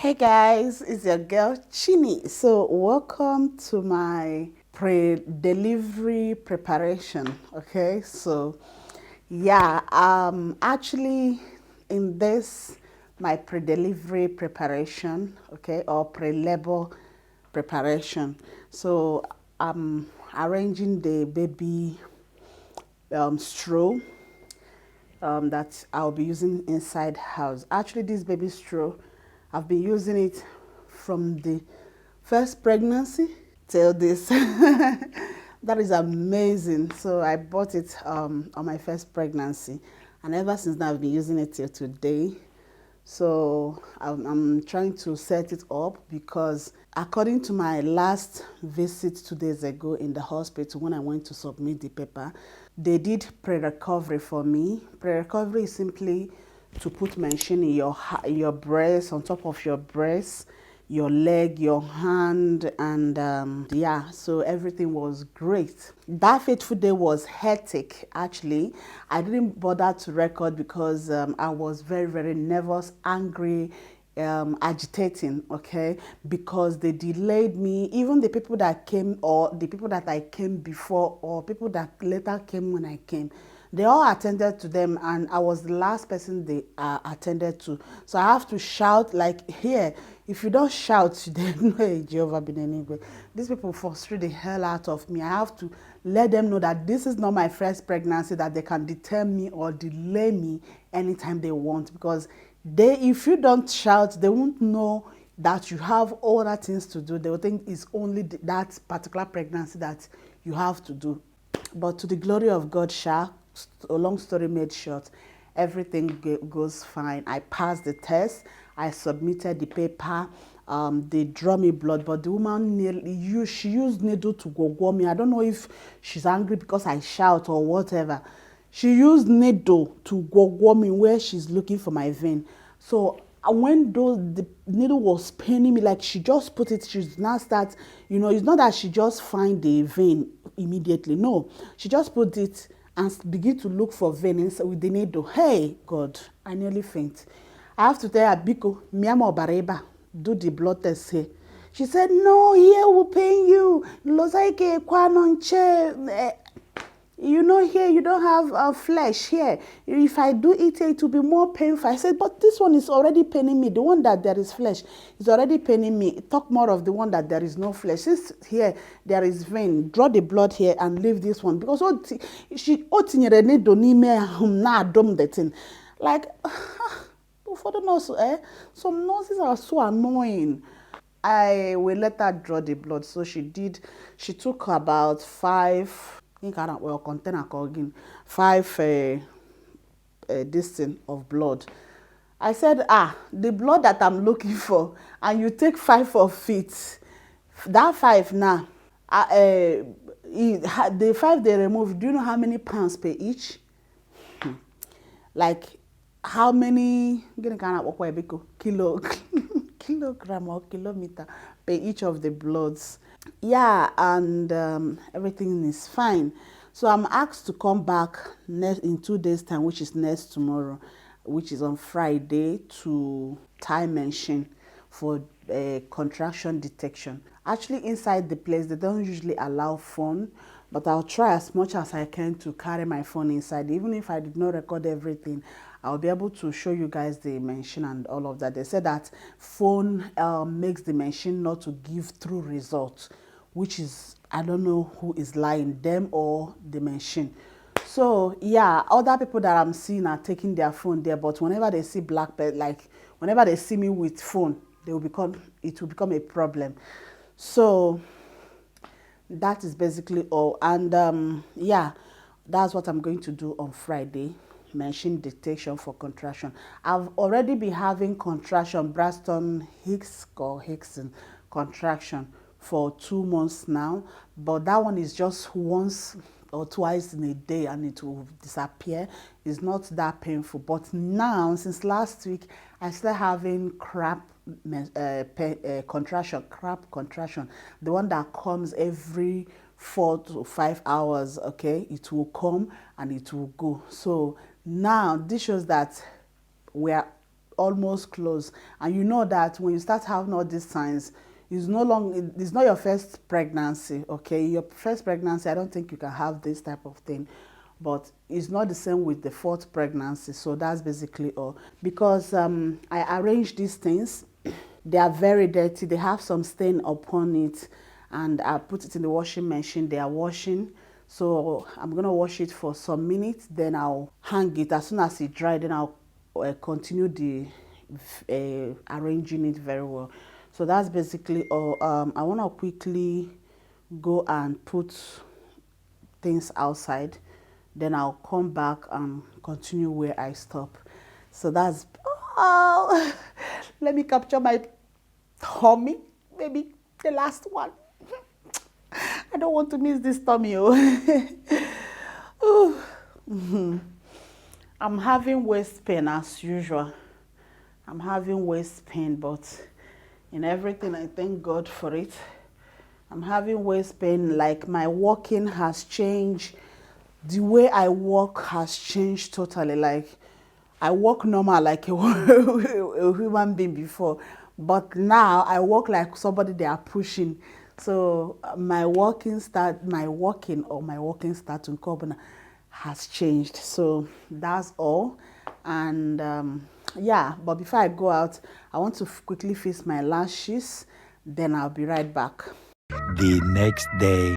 Hey guys, it's your girl Chinny. So welcome to my pre-delivery preparation. Okay, so yeah, actually in this my pre-delivery preparation, okay, or pre-labor preparation. So I'm arranging the baby straw that I'll be using inside house. Actually, this baby straw, I've been using it from the first pregnancy till this. That is amazing. So I bought it on my first pregnancy, and ever since then I've been using it till today. So I'm trying to set it up because according to my last visit 2 days ago in the hospital when I went to submit the paper, they did pre-recovery for me. Pre-recovery is simply to put machine in your breast, on top of your breast, your leg, your hand, and yeah, so everything was great. That fateful day was hectic. Actually, I didn't bother to record because I was very, very nervous, angry, agitating, okay, because they delayed me. Even the people that came, or the people that I came before, or people that later came when I came, they all attended to them, and I was the last person they attended to. So I have to shout like, here, if you don't shout, they know Jehovah been anyway. These people frustrate the hell out of me. I have to let them know that this is not my first pregnancy, that they can deter me or delay me anytime they want, because if you don't shout, they won't know that you have other things to do. They will think it's only that particular pregnancy that you have to do. But to the glory of God, a long story made short, everything goes fine. I passed the test. I submitted the paper. They draw me blood, but the woman she used needle to go me. I don't know if she's angry because I shout or whatever. She used needle to go me where she's looking for my vein. So when the needle was paining me, like she just put it, she's now start, it's not that she just find the vein immediately. No, she just put it and begin to look for vein with the needle. Hey, God, I nearly faint. I have to tell her, Biko, Miamo Bareba, do the blood test here. She said, no, here will pain you. Losaike kwanonche. Here you don't have flesh here. If I do it will be more painful. I said, but this one is already paining me. The one that there is flesh is already paining me. Talk more of the one that there is no flesh. This here, there is vein. Draw the blood here and leave this one. Because she the thing. Like, for the nurse, some nurses are so annoying. I will let her draw the blood. So she did. She took about 5 container again, 5 this thing of blood. I said, the blood that I'm looking for, and you take 5 of it. That 5 now, the 5 they remove, do you know how many pounds per each? Like, how many kilo kilogram or kilometer per each of the bloods? Yeah, and everything is fine. So I'm asked to come back in 2 days time, which is next tomorrow, which is on Friday, to tie machine for contraction detection. Actually, inside the place they don't usually allow phone, but I'll try as much as I can to carry my phone inside. Even if I did not record everything, I'll be able to show you guys the machine and all of that. They said that phone makes the machine not to give true results, which is, I don't know who is lying, them or the machine. So yeah, other people that I'm seeing are taking their phone there, but whenever they see black belt, like whenever they see me with phone, it will become a problem. So that is basically all. And yeah, that's what I'm going to do on Friday. Machine detection for contraction. I've already been having contraction, Braxton Hicks or Hickson contraction for 2 months now, but that one is just once or twice in a day and it will disappear. It's not that painful. But now, since last week, I started having crap contraction, the one that comes every 4 to 5 hours. Okay, it will come and it will go. So now this shows that we are almost close, and you know that when you start having all these signs, it's not your first pregnancy. Okay, your first pregnancy, I don't think you can have this type of thing, but it's not the same with the 4th pregnancy. So that's basically all. Because I arranged these things, they are very dirty, they have some stain upon it, and I put it in the washing machine. They are washing, so I'm gonna wash it for some minutes, then I'll hang it. As soon as it dries, then I'll continue the arranging it very well. So that's basically all. I want to quickly go and put things outside, then I'll come back and continue where I stop. So that's all. Let me capture my tummy, maybe the last one. I don't want to miss this tummy. I'm having waist pain as usual. I'm having waist pain, but in everything I thank God for it. I'm having waist pain, like my walking has changed. The way I walk has changed totally. Like I walk normal like a human being before, but now I walk like somebody they are pushing. So my walking start to Kobana has changed. So that's all. And yeah, but before I go out, I want to quickly fix my lashes, then I'll be right back. The next day.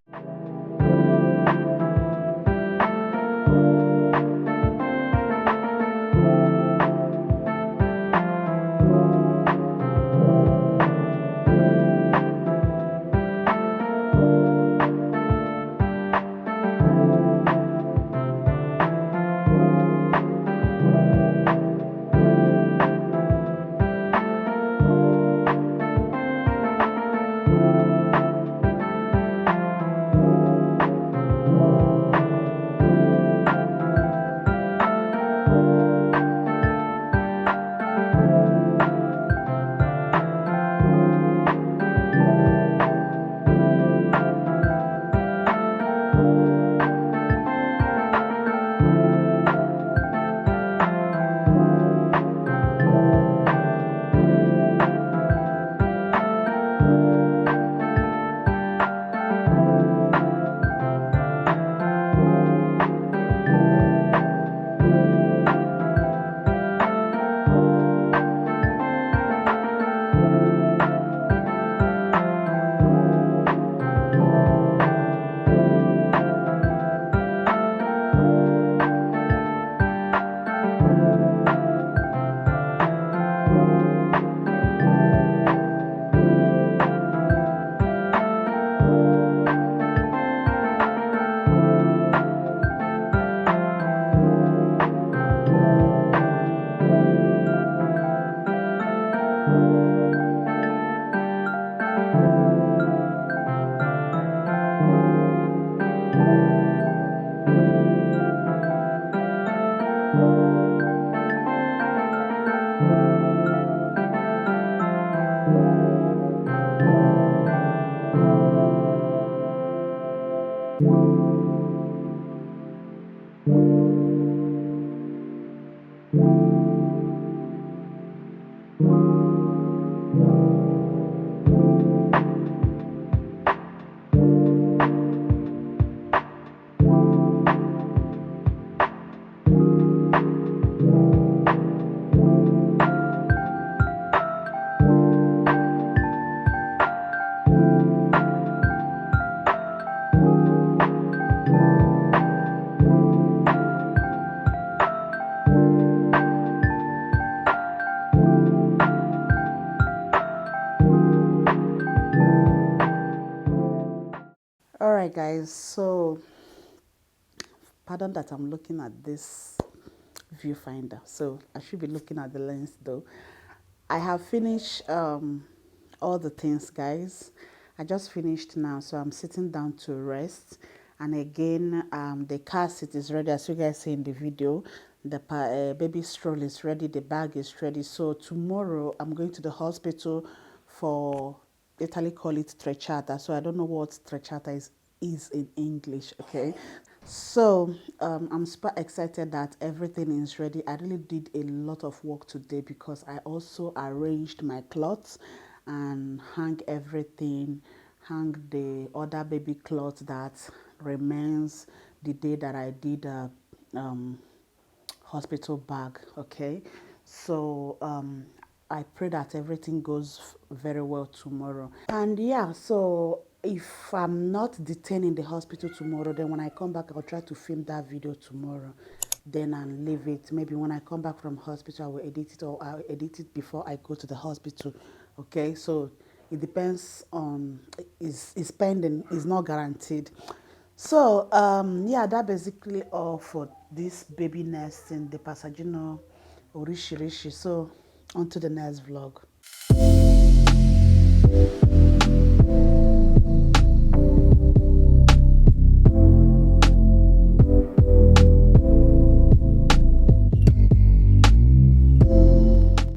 All right, guys. So, pardon that I'm looking at this viewfinder. So I should be looking at the lens though. I have finished all the things, guys. I just finished now, so I'm sitting down to rest. And again, the car seat is ready, as you guys see in the video. The baby stroll is ready, the bag is ready. So tomorrow I'm going to the hospital for, Italy call it trachata. So I don't know what trachata is in English, okay? So I'm super excited that everything is ready. I really did a lot of work today because I also arranged my clothes and hang everything, hang the other baby clothes that remains the day that I did um, hospital bag. Okay, so I pray that everything goes very well tomorrow. And yeah, so if I'm not detained in the hospital tomorrow, then when I come back, I'll try to film that video tomorrow, then I'll leave it. Maybe when I come back from hospital, I will edit it, or I'll edit it before I go to the hospital. Okay, so it depends on, is pending, is not guaranteed. So yeah, that basically all for this baby nest in the Passaggino Orishirishi. So on to the next vlog.